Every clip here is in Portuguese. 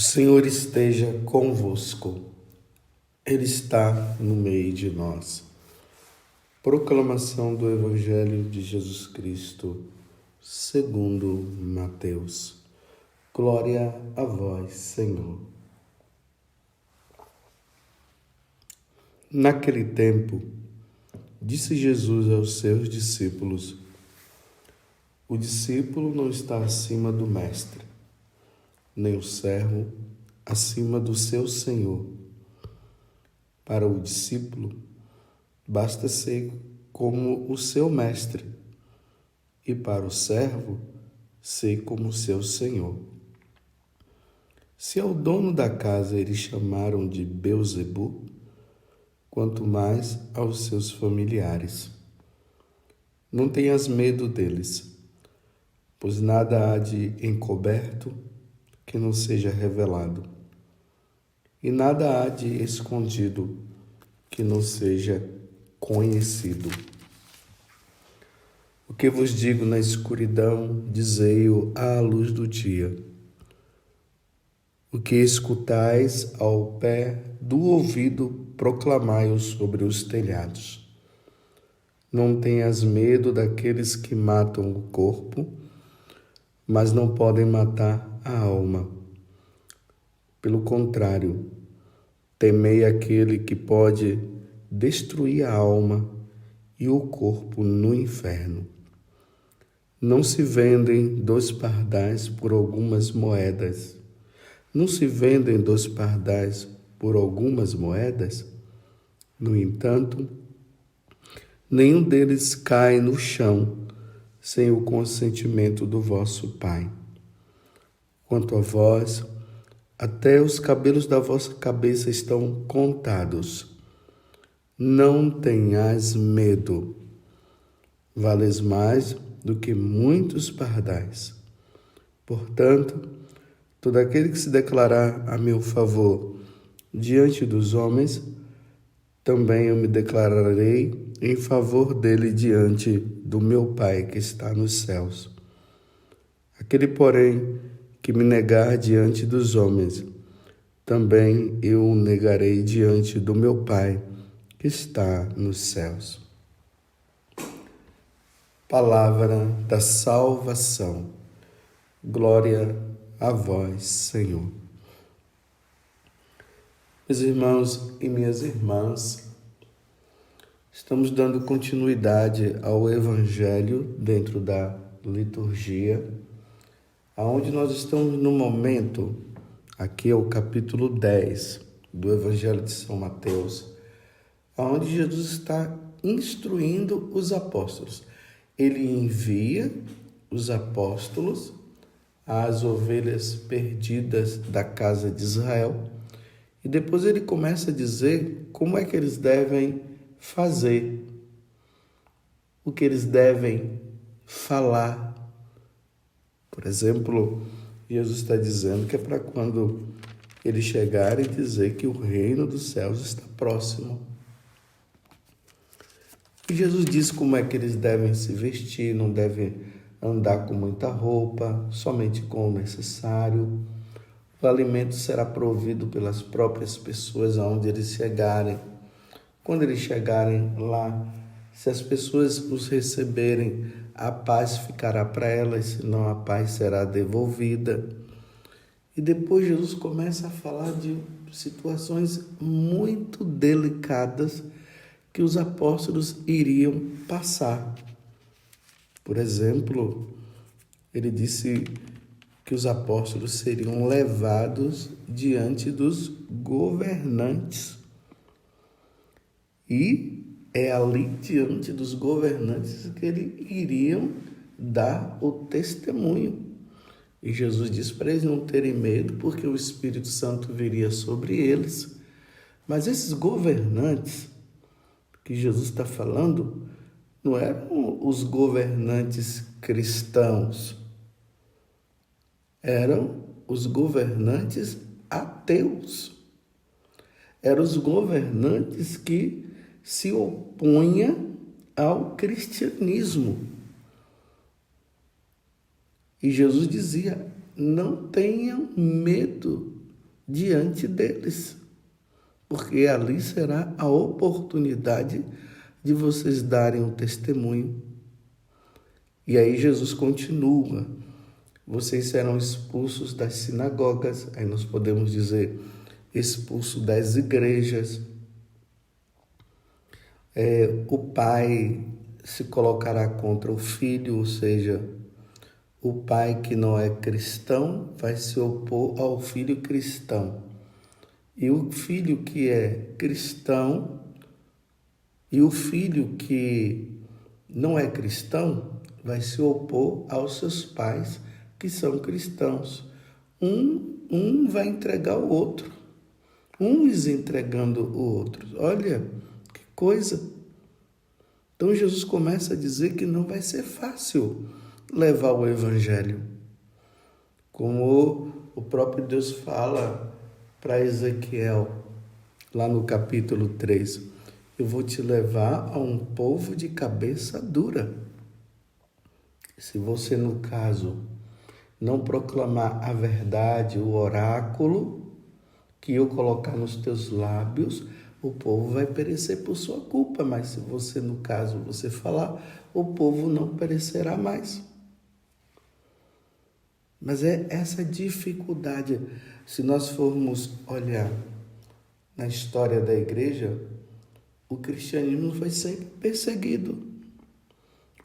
Senhor esteja convosco, Ele está no meio de nós. Proclamação do Evangelho de Jesus Cristo, segundo Mateus. Glória a vós, Senhor. Naquele tempo, disse Jesus aos seus discípulos: o discípulo não está acima do mestre, nem o servo acima do seu senhor. Para o discípulo, basta ser como o seu mestre, e para o servo, ser como o seu senhor. Se ao dono da casa eles chamaram de Beelzebu, quanto mais aos seus familiares. Não tenhas medo deles, pois nada há de encoberto que não seja revelado, e nada há de escondido que não seja conhecido. O que vos digo na escuridão, dizei-o à luz do dia. O que escutais ao pé do ouvido, proclamai-o sobre os telhados. Não tenhas medo daqueles que matam o corpo, mas não podem matar a alma. Pelo contrário, temei aquele que pode destruir a alma e o corpo no inferno. Não se vendem 2 pardais por algumas moedas. Não se vendem 2 pardais por algumas moedas? No entanto, nenhum deles cai no chão sem o consentimento do vosso Pai. Quanto a vós, até os cabelos da vossa cabeça estão contados. Não tenhais medo. Vales mais do que muitos pardais. Portanto, todo aquele que se declarar a meu favor diante dos homens, também eu me declararei em favor dele diante do meu Pai que está nos céus. Aquele, porém, que me negar diante dos homens, também eu o negarei diante do meu Pai que está nos céus. Palavra da salvação. Glória a vós, Senhor. Meus irmãos e minhas irmãs, estamos dando continuidade ao Evangelho dentro da liturgia, aonde nós estamos no momento, aqui é o capítulo 10 do Evangelho de São Mateus, aonde Jesus está instruindo os apóstolos. Ele envia os apóstolos às ovelhas perdidas da casa de Israel e depois ele começa a dizer como é que eles devem fazer, o que eles devem falar. Por exemplo, Jesus está dizendo que é para quando eles chegarem dizer que o reino dos céus está próximo. E Jesus diz como é que eles devem se vestir, não devem andar com muita roupa, somente com o necessário. O alimento será provido pelas próprias pessoas aonde eles chegarem. Quando eles chegarem lá, se as pessoas os receberem, a paz ficará para elas, senão a paz será devolvida. E depois Jesus começa a falar de situações muito delicadas que os apóstolos iriam passar. Por exemplo, ele disse que os apóstolos seriam levados diante dos governantes. E é ali diante dos governantes que eles iriam dar o testemunho. E Jesus disse para eles não terem medo, porque o Espírito Santo viria sobre eles. Mas esses governantes que Jesus está falando não eram os governantes cristãos, eram os governantes ateus. Eram os governantes que se opunham ao cristianismo. E Jesus dizia, não tenham medo diante deles, porque ali será a oportunidade de vocês darem um testemunho. E aí Jesus continua: vocês serão expulsos das sinagogas, aí nós podemos dizer expulsos das igrejas. O pai se colocará contra o filho, ou seja, o pai que não é cristão vai se opor ao filho cristão. E o filho que é cristão e o filho que não é cristão vai se opor aos seus pais que são cristãos. Um vai entregar o outro, uns entregando o outro. Olha que coisa! Então Jesus começa a dizer que não vai ser fácil levar o evangelho. Como o próprio Deus fala para Ezequiel, lá no capítulo 3, eu vou te levar a um povo de cabeça dura. Se você, no caso, não proclamar a verdade, o oráculo que eu colocar nos teus lábios, o povo vai perecer por sua culpa, mas se você, no caso, você falar, o povo não perecerá mais. Mas é essa dificuldade. Se nós formos olhar na história da igreja, o cristianismo foi sempre perseguido.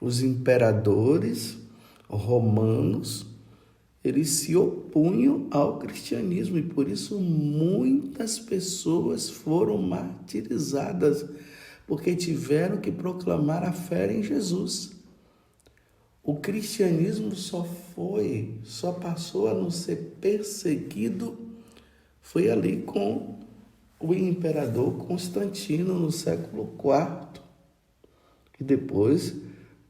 Os imperadores romanos, eles se opunham ao cristianismo e por isso muitas pessoas foram martirizadas, porque tiveram que proclamar a fé em Jesus. O cristianismo só passou a não ser perseguido, foi ali com o imperador Constantino no século IV. E depois,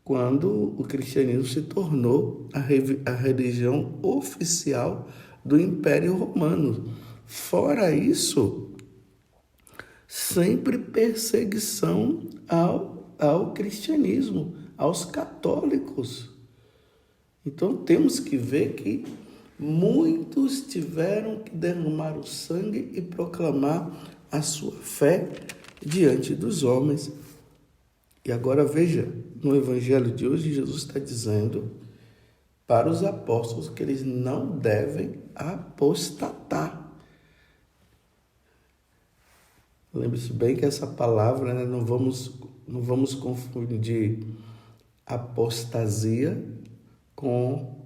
quando o cristianismo se tornou a religião oficial do Império Romano. Fora isso, sempre perseguição ao cristianismo, aos católicos. Então temos que ver que muitos tiveram que derramar o sangue e proclamar a sua fé diante dos homens. E agora veja, no evangelho de hoje, Jesus está dizendo para os apóstolos que eles não devem apostatar. Lembre-se bem que essa palavra, né, não vamos confundir apostasia com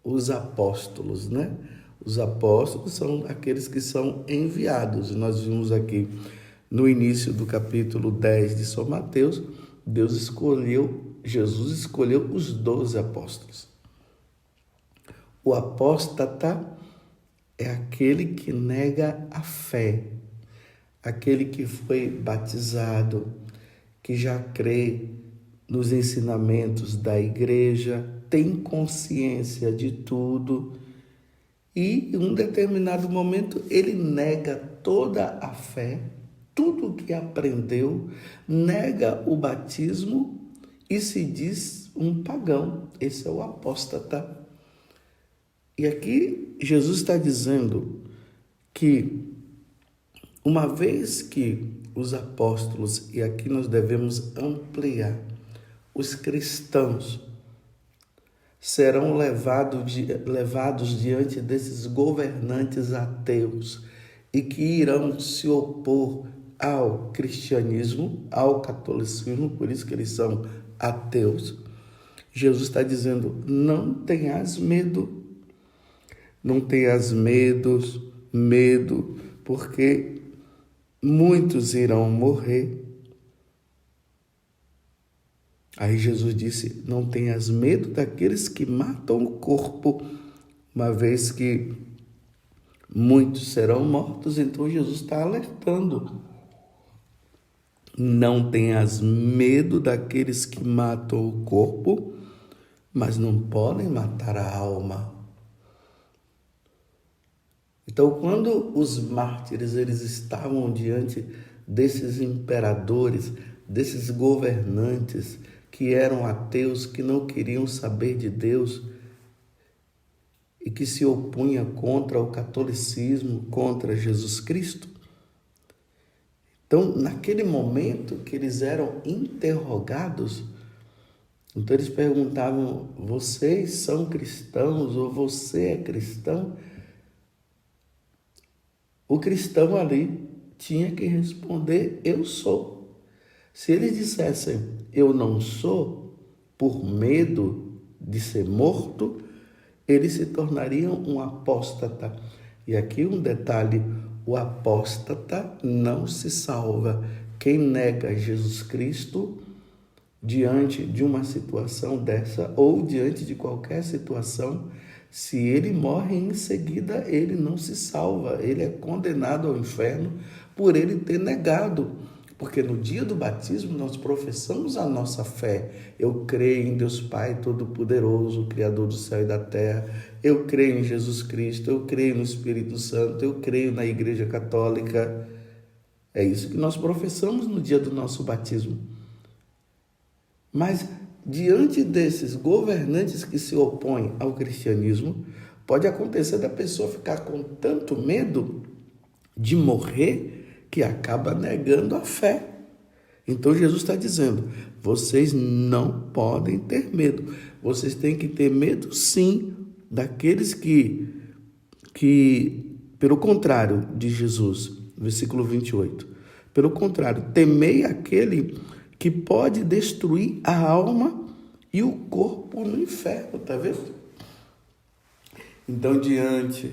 os apóstolos, né? Os apóstolos são aqueles que são enviados. Nós vimos aqui no início do capítulo 10 de São Mateus, Jesus escolheu os 12 apóstolos. O apóstata é aquele que nega a fé, aquele que foi batizado, que já crê nos ensinamentos da igreja, tem consciência de tudo e em um determinado momento ele nega toda a fé, tudo o que aprendeu, nega o batismo e se diz um pagão. Esse é o apóstata. E aqui Jesus está dizendo que uma vez que os apóstolos, e aqui nós devemos ampliar, os cristãos serão levados diante desses governantes ateus e que irão se opor ao cristianismo, ao catolicismo, por isso que eles são ateus. Jesus está dizendo, não tenhas medo, não tenhas medo, porque muitos irão morrer. Aí Jesus disse, não tenhas medo daqueles que matam o corpo, uma vez que muitos serão mortos. Então Jesus está alertando. Não tenhas medo daqueles que matam o corpo, mas não podem matar a alma. Então, quando os mártires eles estavam diante desses imperadores, desses governantes que eram ateus, que não queriam saber de Deus, e que se opunha contra o catolicismo, contra Jesus Cristo. Então, naquele momento que eles eram interrogados, então eles perguntavam: vocês são cristãos ou você é cristão? O cristão ali tinha que responder: eu sou. Se eles dissessem: eu não sou, por medo de ser morto, eles se tornariam um apóstata. E aqui um detalhe: o apóstata não se salva. Quem nega Jesus Cristo diante de uma situação dessa ou diante de qualquer situação, se ele morre em seguida, ele não se salva, ele é condenado ao inferno por ele ter negado. Porque no dia do batismo nós professamos a nossa fé. Eu creio em Deus Pai Todo-Poderoso, Criador do céu e da terra. Eu creio em Jesus Cristo, eu creio no Espírito Santo, eu creio na Igreja Católica. É isso que nós professamos no dia do nosso batismo. Mas diante desses governantes que se opõem ao cristianismo, pode acontecer da pessoa ficar com tanto medo de morrer que acaba negando a fé. Então Jesus está dizendo: vocês não podem ter medo. Vocês têm que ter medo, sim, daqueles que pelo contrário de Jesus, versículo 28, pelo contrário, temei aquele que pode destruir a alma e o corpo no inferno, tá vendo? Então, diante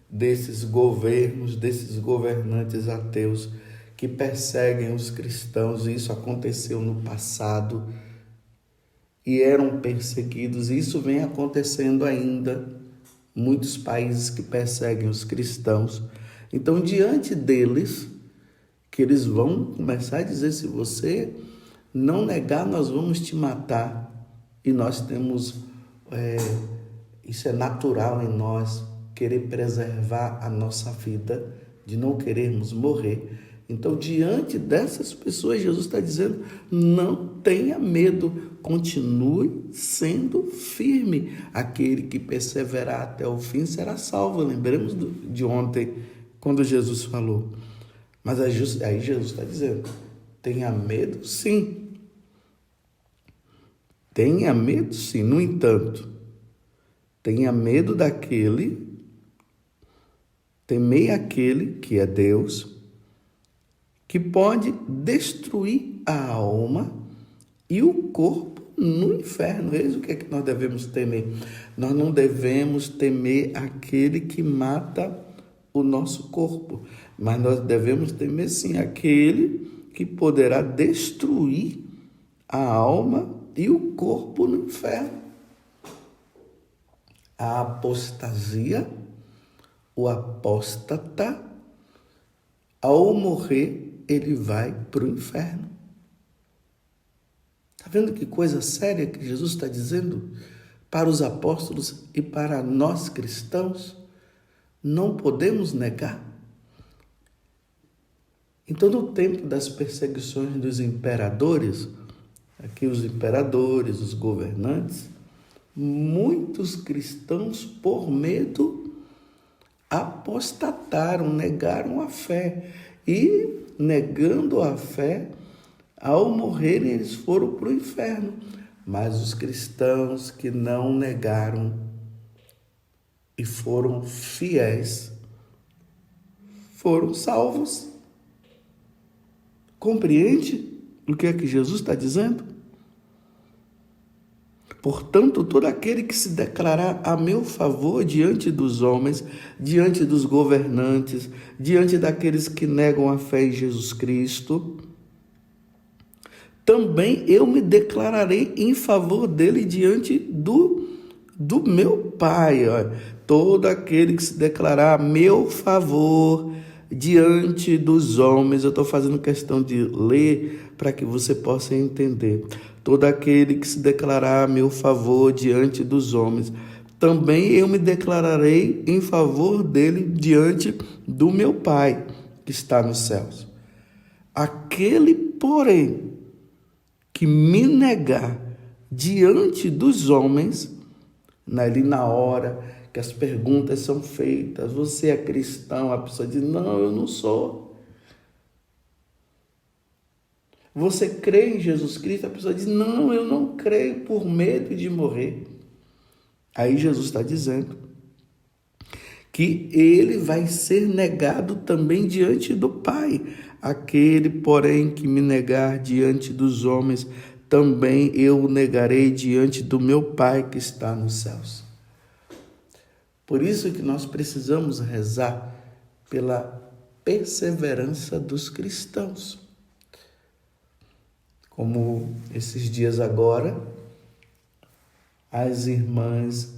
desses governos, desses governantes ateus que perseguem os cristãos, e isso aconteceu no passado, e eram perseguidos, e isso vem acontecendo ainda, muitos países que perseguem os cristãos. Então, diante deles, que eles vão começar a dizer: se você não negar, nós vamos te matar. E nós temos, isso é natural em nós, querer preservar a nossa vida, de não querermos morrer. Então, diante dessas pessoas, Jesus está dizendo: não tenha medo, continue sendo firme. Aquele que perseverar até o fim será salvo. Lembramos de ontem, quando Jesus falou. Mas aí Jesus está dizendo: tenha medo, sim. Tenha medo, sim. No entanto, tenha medo temei aquele que é Deus, que pode destruir a alma e o corpo no inferno. Eis o que é que nós devemos temer. Nós não devemos temer aquele que mata o nosso corpo, mas nós devemos temer, sim, aquele que poderá destruir a alma e o corpo no inferno. A apostasia, o apóstata, ao morrer, ele vai para o inferno. Está vendo que coisa séria que Jesus está dizendo para os apóstolos e para nós cristãos? Não podemos negar. Então, no tempo das perseguições dos imperadores, aqui os imperadores, os governantes, muitos cristãos, por medo, apostataram, negaram a fé. E, negando a fé, ao morrerem, eles foram para o inferno. Mas os cristãos que não negaram e foram fiéis, foram salvos. Compreende o que é que Jesus está dizendo? Portanto, todo aquele que se declarar a meu favor diante dos homens, diante dos governantes, diante daqueles que negam a fé em Jesus Cristo, também eu me declararei em favor dele diante do meu Pai. Todo aquele que se declarar a meu favor diante dos homens, eu estou fazendo questão de ler para que você possa entender. Todo aquele que se declarar a meu favor diante dos homens, também eu me declararei em favor dele diante do meu Pai que está nos céus. Aquele, porém, que me negar diante dos homens, ali na hora que as perguntas são feitas. Você é cristão? A pessoa diz, não, eu não sou. Você crê em Jesus Cristo? A pessoa diz, não, eu não creio por medo de morrer. Aí Jesus está dizendo que ele vai ser negado também diante do Pai. Aquele, porém, que me negar diante dos homens, também eu o negarei diante do meu Pai que está nos céus. Por isso que nós precisamos rezar pela perseverança dos cristãos. Como esses dias agora, as irmãs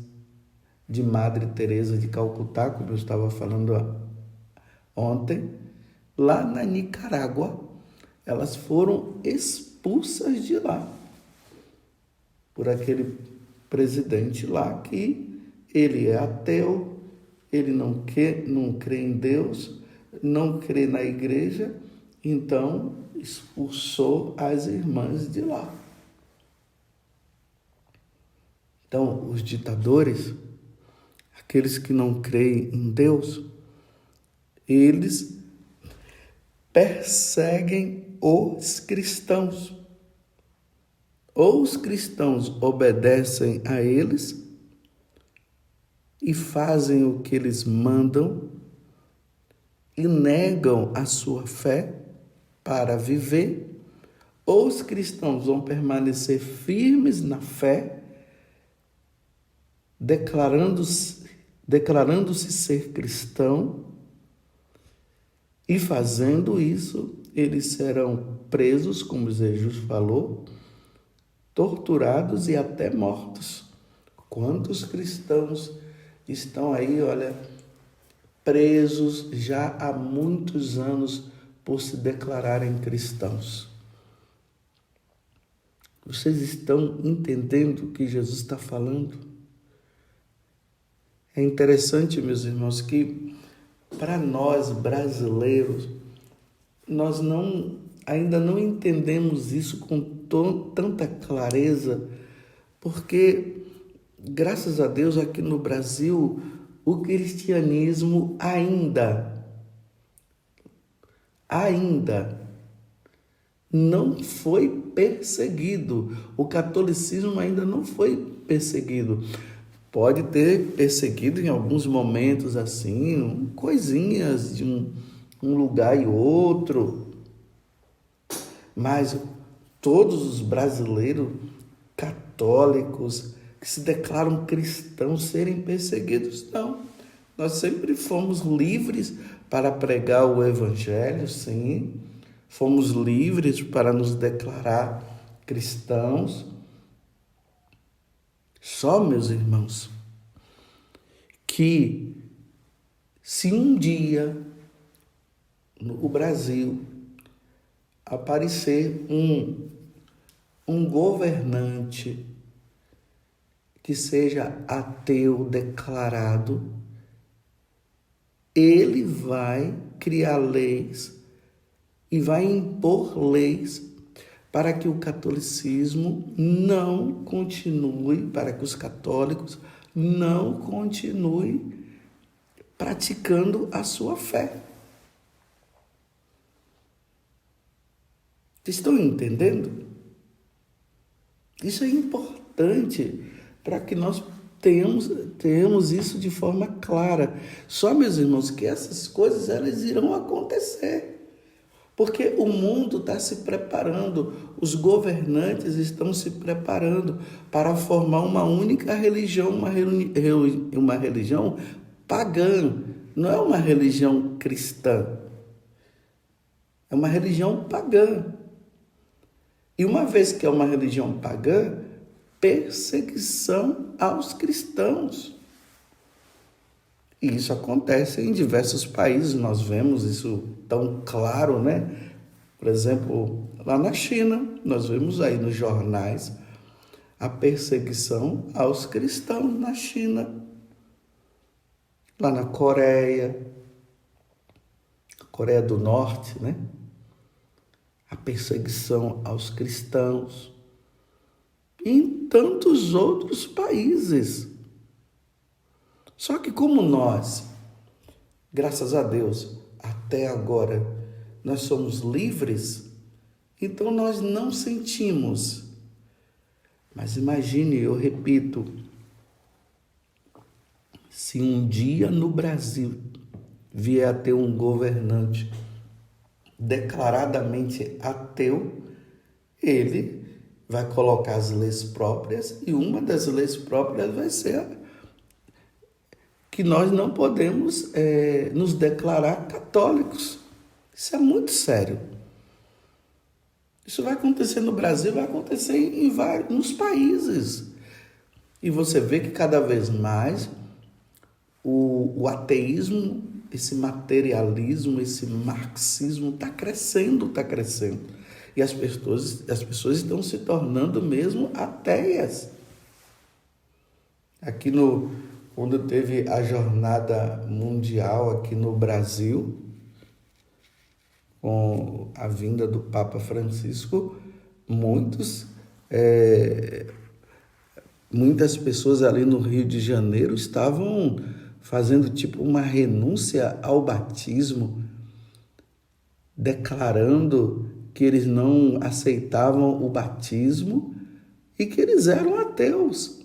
de Madre Teresa de Calcutá, como eu estava falando ontem, lá na Nicarágua, elas foram expulsas de lá por aquele presidente lá que ele é ateu, ele não crê em Deus, não crê na igreja, então expulsou as irmãs de lá. Então, os ditadores, aqueles que não creem em Deus, eles perseguem os cristãos. Ou os cristãos obedecem a eles e fazem o que eles mandam e negam a sua fé para viver, ou os cristãos vão permanecer firmes na fé, declarando-se ser cristão, e fazendo isso, eles serão presos, como Jesus falou, torturados e até mortos. Quantos cristãos estão aí, olha, presos já há muitos anos por se declararem cristãos? Vocês estão entendendo o que Jesus está falando? É interessante, meus irmãos, que para nós brasileiros, nós ainda não entendemos isso com tanta clareza, porque, graças a Deus, aqui no Brasil, o cristianismo ainda não foi perseguido. O catolicismo ainda não foi perseguido. Pode ter perseguido em alguns momentos, assim, coisinhas de um lugar e outro. Mas todos os brasileiros católicos que se declaram cristãos serem perseguidos, não. Nós sempre fomos livres para pregar o evangelho, sim. Fomos livres para nos declarar cristãos. Só, meus irmãos, que se um dia no Brasil aparecer um governante que seja ateu declarado, ele vai criar leis e vai impor leis para que o catolicismo não continue, para que os católicos não continuem praticando a sua fé. Vocês estão entendendo? Isso é importante para que nós tenhamos isso de forma clara. Só, meus irmãos, que essas coisas elas irão acontecer. Porque o mundo está se preparando, os governantes estão se preparando para formar uma única religião, uma religião pagã, não é uma religião cristã, é uma religião pagã. E uma vez que é uma religião pagã, perseguição aos cristãos. E isso acontece em diversos países, nós vemos isso tão claro, né? Por exemplo, lá na China, nós vemos aí nos jornais a perseguição aos cristãos na China. Lá na Coreia do Norte, né? A perseguição aos cristãos. E em tantos outros países. Só que como nós, graças a Deus, até agora, nós somos livres, então nós não sentimos. Mas imagine, eu repito, se um dia no Brasil vier a ter um governante declaradamente ateu, ele vai colocar as leis próprias e uma das leis próprias vai ser que nós não podemos nos declarar católicos. Isso é muito sério. Isso vai acontecer no Brasil, vai acontecer em vários países. E você vê que cada vez mais o ateísmo, esse materialismo, esse marxismo está crescendo, está crescendo. E as pessoas estão se tornando mesmo ateias. Aqui quando teve a jornada mundial aqui no Brasil, com a vinda do Papa Francisco, muitas pessoas ali no Rio de Janeiro estavam fazendo tipo uma renúncia ao batismo, declarando que eles não aceitavam o batismo e que eles eram ateus.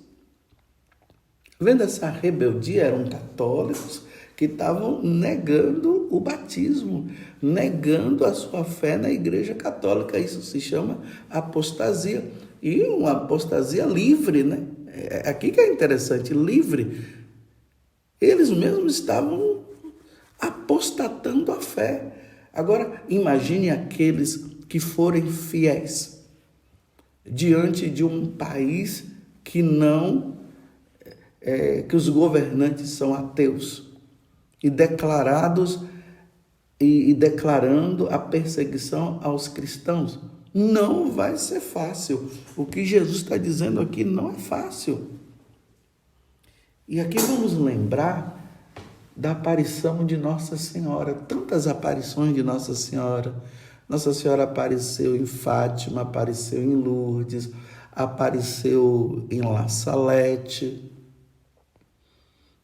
Vendo essa rebeldia, eram católicos que estavam negando o batismo, negando a sua fé na Igreja Católica. Isso se chama apostasia. E uma apostasia livre, né? Aqui que é interessante, livre. Eles mesmos estavam apostatando a fé. Agora, imagine aqueles que forem fiéis diante de um país que que os governantes são ateus e declarando a perseguição aos cristãos. Não vai ser fácil. O que Jesus está dizendo aqui não é fácil. E aqui vamos lembrar da aparição de Nossa Senhora, tantas aparições de Nossa Senhora. Nossa Senhora apareceu em Fátima, apareceu em Lourdes, apareceu em La Salete.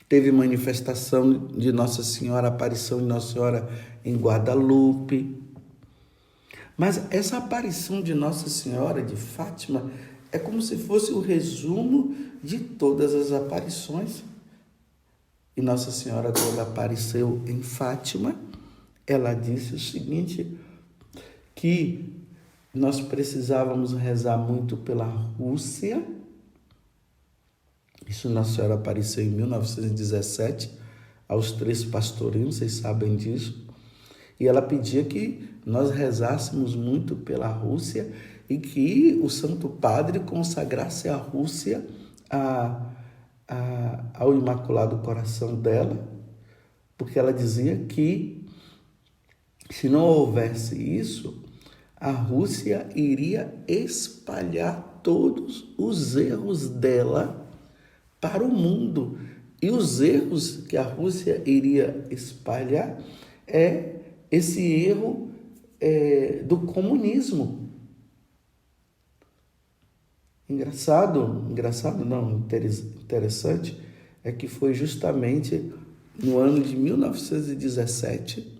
Teve manifestação de Nossa Senhora, aparição de Nossa Senhora em Guadalupe. Mas essa aparição de Nossa Senhora de Fátima é como se fosse o resumo de todas as aparições. E Nossa Senhora, quando apareceu em Fátima, ela disse o seguinte, que nós precisávamos rezar muito pela Rússia. Isso Nossa Senhora apareceu em 1917, aos 3 pastorinhos, vocês sabem disso. E ela pedia que nós rezássemos muito pela Rússia e que o Santo Padre consagrasse a Rússia ao Imaculado Coração dela, porque ela dizia que se não houvesse isso, a Rússia iria espalhar todos os erros dela para o mundo. E os erros que a Rússia iria espalhar é esse erro do comunismo. Interessante é que foi justamente no ano de 1917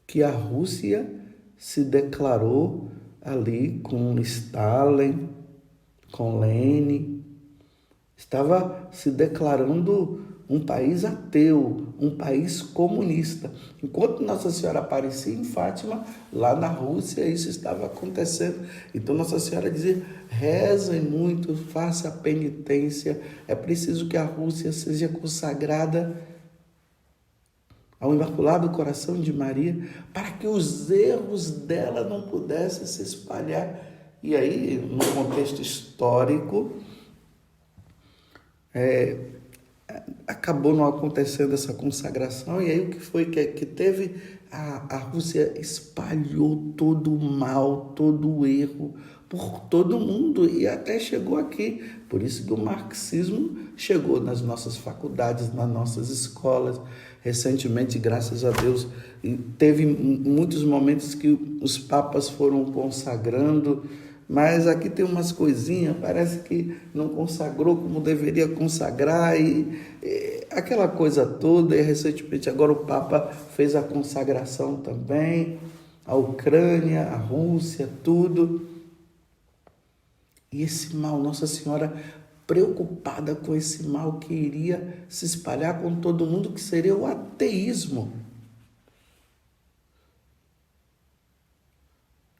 que a Rússia se declarou ali com Stalin, com Lenin, estava se declarando um país ateu, um país comunista. Enquanto Nossa Senhora aparecia em Fátima, lá na Rússia, isso estava acontecendo. Então Nossa Senhora dizia, rezem muito, faça a penitência, é preciso que a Rússia seja consagrada ao Imaculado Coração de Maria, para que os erros dela não pudessem se espalhar. E aí, no contexto histórico, acabou não acontecendo essa consagração, e aí o que foi que teve? A Rússia espalhou todo o mal, todo o erro por todo mundo e até chegou aqui. Por isso que o marxismo chegou nas nossas faculdades, nas nossas escolas. Recentemente, graças a Deus, teve muitos momentos que os papas foram consagrando mas aqui tem umas coisinhas, parece que não consagrou como deveria consagrar, e aquela coisa toda. E recentemente agora o Papa fez a consagração também, a Ucrânia, a Rússia, tudo. E esse mal, Nossa Senhora preocupada com esse mal que iria se espalhar com todo mundo, que seria o ateísmo.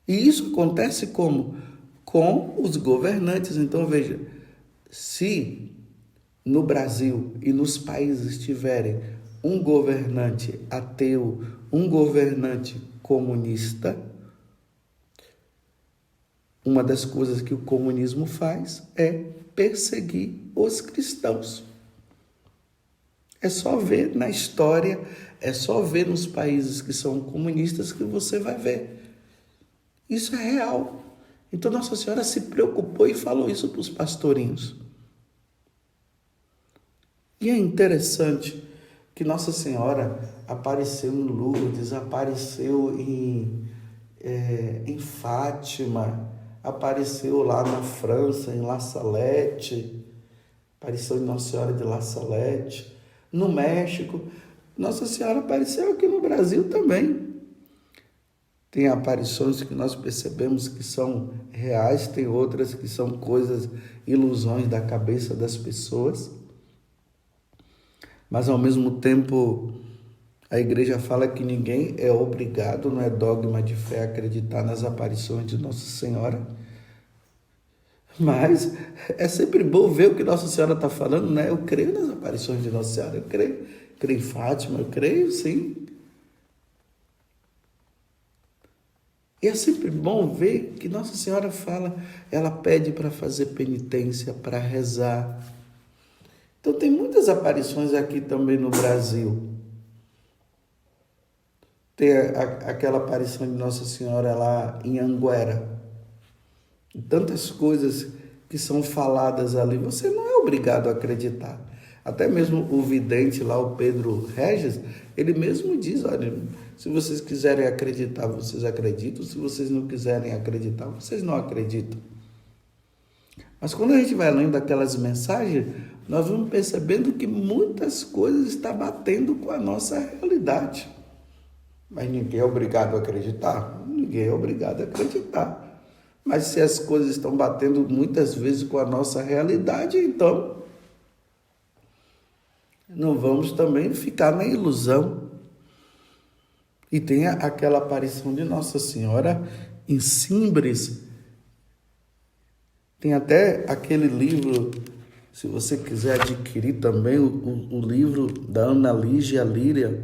E isso acontece como? Com os governantes. Então, veja, se no Brasil e nos países tiverem um governante ateu, um governante comunista, uma das coisas que o comunismo faz é perseguir os cristãos. É só ver na história, é só ver nos países que são comunistas que você vai ver. Isso é real. Então Nossa Senhora se preocupou e falou isso para os pastorinhos. E é interessante que Nossa Senhora apareceu em Lourdes, apareceu em Fátima, apareceu lá na França, em La Salette, apareceu em Nossa Senhora de La Salette, no México. Nossa Senhora apareceu aqui no Brasil também. Tem aparições que nós percebemos que são reais, tem outras que são coisas, ilusões da cabeça das pessoas. Mas, ao mesmo tempo, a igreja fala que ninguém é obrigado, não é dogma de fé, acreditar nas aparições de Nossa Senhora. Mas é sempre bom ver o que Nossa Senhora está falando, né? Eu creio nas aparições de Nossa Senhora, eu creio em Fátima, eu creio sim. E é sempre bom ver que Nossa Senhora fala, ela pede para fazer penitência, para rezar. Então tem muitas aparições aqui também no Brasil. Tem aquela aparição de Nossa Senhora lá em Anguera. E tantas coisas que são faladas ali, você não é obrigado a acreditar. Até mesmo o vidente lá, o Pedro Regis, ele mesmo diz, olha, se vocês quiserem acreditar, vocês acreditam. Se vocês não quiserem acreditar, vocês não acreditam. Mas quando a gente vai lendo aquelas mensagens, nós vamos percebendo que muitas coisas estão batendo com a nossa realidade. Mas ninguém é obrigado a acreditar. Ninguém é obrigado a acreditar. Mas se as coisas estão batendo muitas vezes com a nossa realidade, então não vamos também ficar na ilusão. E tem aquela aparição de Nossa Senhora em Simbres. Tem até aquele livro, se você quiser adquirir também, o livro da Ana Lígia Lira,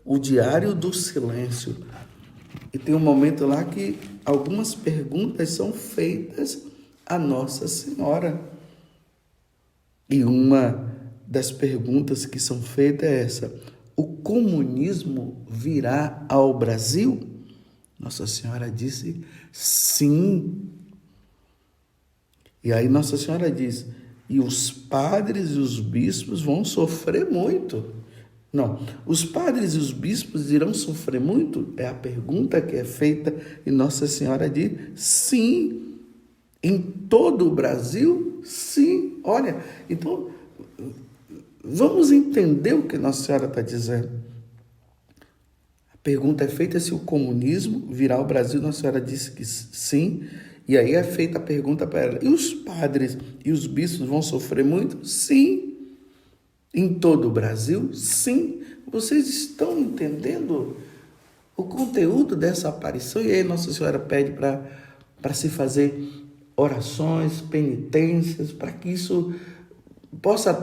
O Diário do Silêncio. E tem um momento lá que algumas perguntas são feitas a Nossa Senhora. E uma das perguntas que são feitas é essa: o comunismo virá ao Brasil? Nossa Senhora disse sim. E aí Nossa Senhora diz, e os padres e os bispos vão sofrer muito. Não, os padres e os bispos irão sofrer muito? É a pergunta que é feita e Nossa Senhora diz sim. Em todo o Brasil, sim. Olha, então vamos entender o que Nossa Senhora está dizendo. A pergunta é feita se o comunismo virá ao Brasil. Nossa Senhora disse que sim. E aí é feita a pergunta para ela: e os padres e os bispos vão sofrer muito? Sim. Em todo o Brasil? Sim. Vocês estão entendendo o conteúdo dessa aparição? E aí Nossa Senhora pede para se fazer orações, penitências, para que isso possa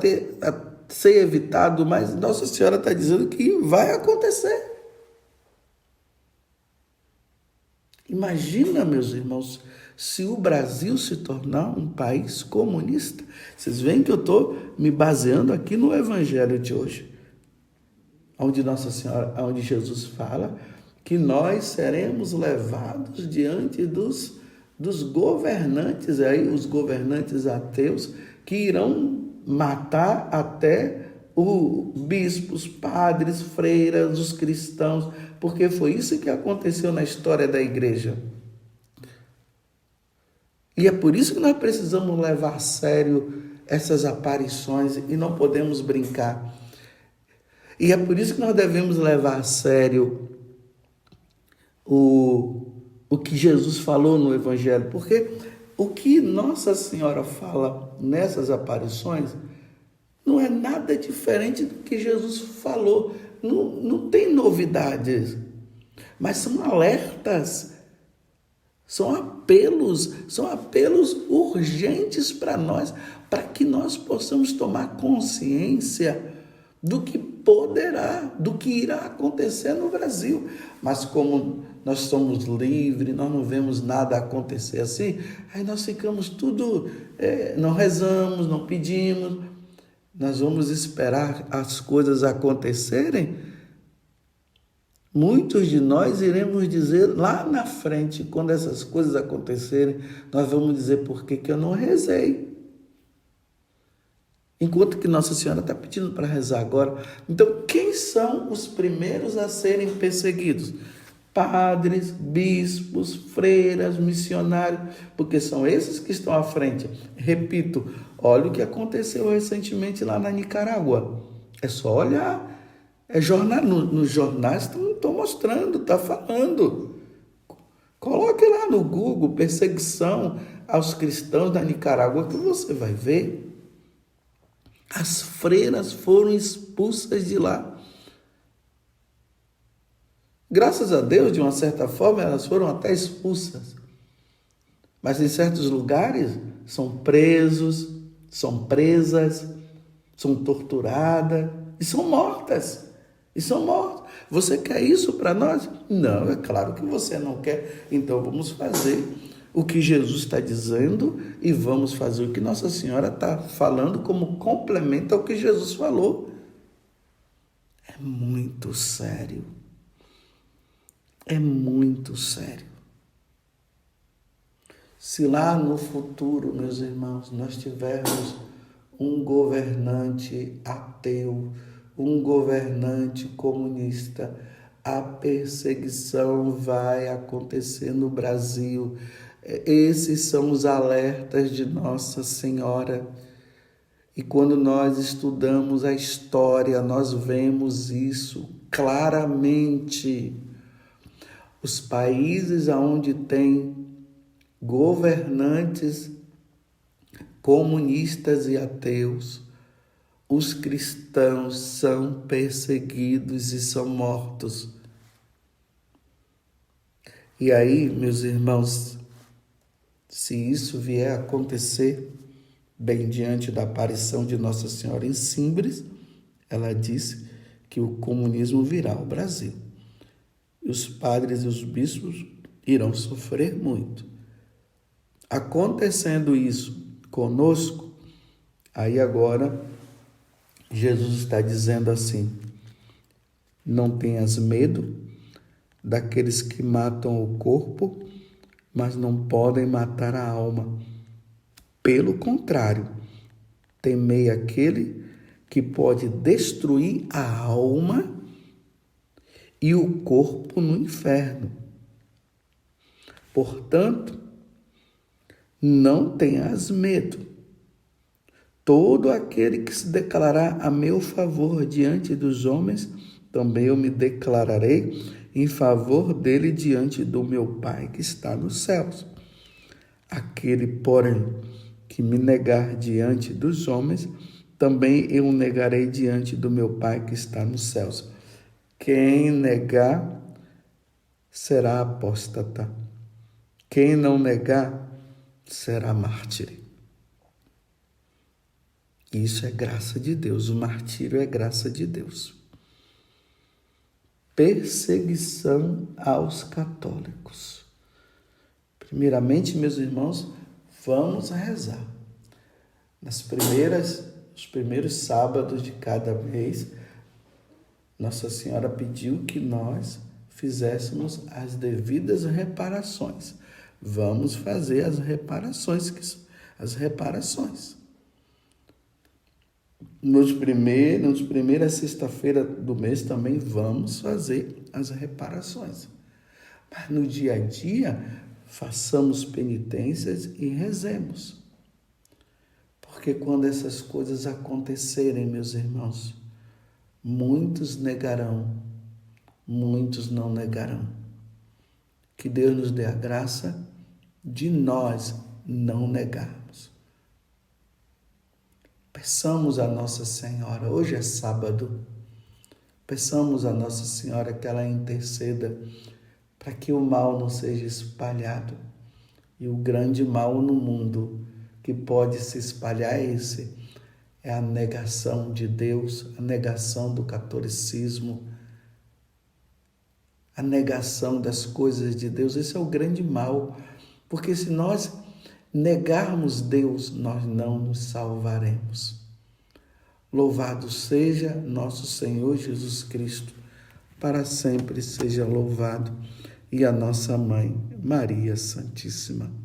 ser evitado, mas Nossa Senhora está dizendo que vai acontecer. Imagina, meus irmãos, se o Brasil se tornar um país comunista. Vocês veem que eu estou me baseando aqui no Evangelho de hoje, onde Nossa Senhora, onde Jesus fala que nós seremos levados diante dos governantes, aí, os governantes ateus, que irão matar até os bispos, padres, freiras, os cristãos, porque foi isso que aconteceu na história da igreja. E é por isso que nós precisamos levar a sério essas aparições e não podemos brincar. E é por isso que nós devemos levar a sério o que Jesus falou no Evangelho, porque o que Nossa Senhora fala nessas aparições não é nada diferente do que Jesus falou. Não tem novidades, mas são alertas, são apelos urgentes para nós, para que nós possamos tomar consciência do que do que irá acontecer no Brasil. Mas como nós somos livres, nós não vemos nada acontecer assim, aí nós ficamos não rezamos, não pedimos, nós vamos esperar as coisas acontecerem. Muitos de nós iremos dizer lá na frente, quando essas coisas acontecerem, nós vamos dizer por que eu não rezei. Enquanto que Nossa Senhora está pedindo para rezar agora. Então, quem são os primeiros a serem perseguidos? Padres, bispos, freiras, missionários, porque são esses que estão à frente. Repito, olha o que aconteceu recentemente lá na Nicarágua. É só olhar. Nos jornais estão mostrando, está falando. Coloque lá no Google, perseguição aos cristãos da Nicarágua, que você vai ver. As freiras foram expulsas de lá. Graças a Deus, de uma certa forma, elas foram até expulsas. Mas em certos lugares são presos, são presas, são torturadas e são mortas. Você quer isso para nós? Não, é claro que você não quer. Então vamos fazer o que Jesus está dizendo e vamos fazer o que Nossa Senhora está falando como complemento ao que Jesus falou. É muito sério. É muito sério. Se lá no futuro, meus irmãos, nós tivermos um governante ateu, um governante comunista, a perseguição vai acontecer no Brasil. Esses são os alertas de Nossa Senhora. E quando nós estudamos a história, nós vemos isso claramente. Os países onde tem governantes comunistas e ateus, os cristãos são perseguidos e são mortos. E aí, meus irmãos, se isso vier a acontecer, bem diante da aparição de Nossa Senhora em Simbres, ela disse que o comunismo virá ao Brasil. E os padres e os bispos irão sofrer muito. Acontecendo isso conosco, aí agora Jesus está dizendo assim: não tenhas medo daqueles que matam o corpo, mas não podem matar a alma. Pelo contrário, temei aquele que pode destruir a alma e o corpo no inferno. Portanto, não tenhas medo. Todo aquele que se declarar a meu favor diante dos homens, também eu me declararei em favor dele diante do meu Pai que está nos céus. Aquele, porém, que me negar diante dos homens, também eu o negarei diante do meu Pai que está nos céus. Quem negar será apóstata. Quem não negar será mártir. Isso é graça de Deus. O martírio é graça de Deus. Perseguição aos católicos. Primeiramente, meus irmãos, vamos rezar. Os primeiros sábados de cada mês, Nossa Senhora pediu que nós fizéssemos as devidas reparações. Vamos fazer as reparações. Nos primeiras sexta-feira do mês também vamos fazer as reparações. Mas no dia a dia, façamos penitências e rezemos. Porque quando essas coisas acontecerem, meus irmãos, muitos negarão, muitos não negarão. Que Deus nos dê a graça de nós não negarmos. Peçamos a Nossa Senhora, hoje é sábado, peçamos a Nossa Senhora que ela interceda para que o mal não seja espalhado. E o grande mal no mundo que pode se espalhar é a negação de Deus, a negação do catolicismo, a negação das coisas de Deus. Esse é o grande mal, porque se nós negarmos Deus, nós não nos salvaremos. Louvado seja nosso Senhor Jesus Cristo, para sempre seja louvado, e a nossa Mãe, Maria Santíssima.